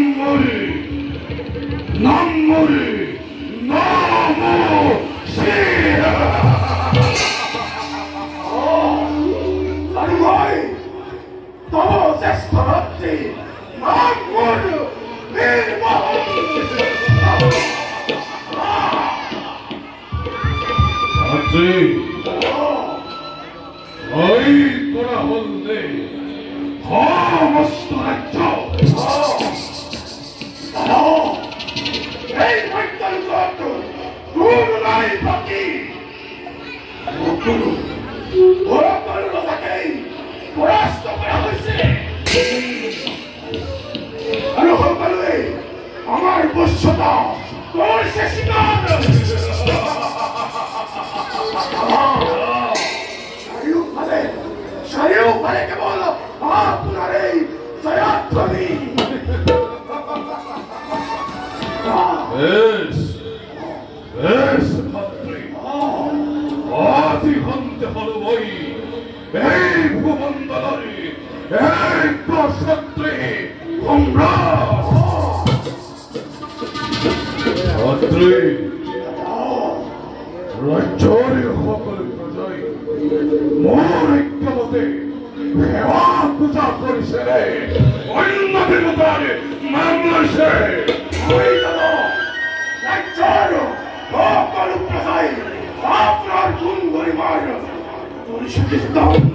নামমরি নামমরি নমো শিবায়। ভাই তব জ্যেষ্ঠ রাত্রি নামমর রাত্রি ওই তোরা বললে সমস্ত রাজ্য এই নাই বাকি পরাস্ত করা হয়েছে আর সকলে আমার বশ্যতা করছে শিকার। চারিওফালে কেবল আপনার এই জয়াধ্বনি। আদি হন্তে হল বই এই ভূমণ্ডলী এক সত্রী সম্রাট রাজ্যের সকল প্রজাই মোর ঐক্যমতে সেৱা পূজা কৰিছে অন্য দেৱতাৰ নাম লৈছে। ৰাজ্যৰ সকলো প্ৰজাই আপোনাৰ গুণ গৰিমাৰ পৰিচয়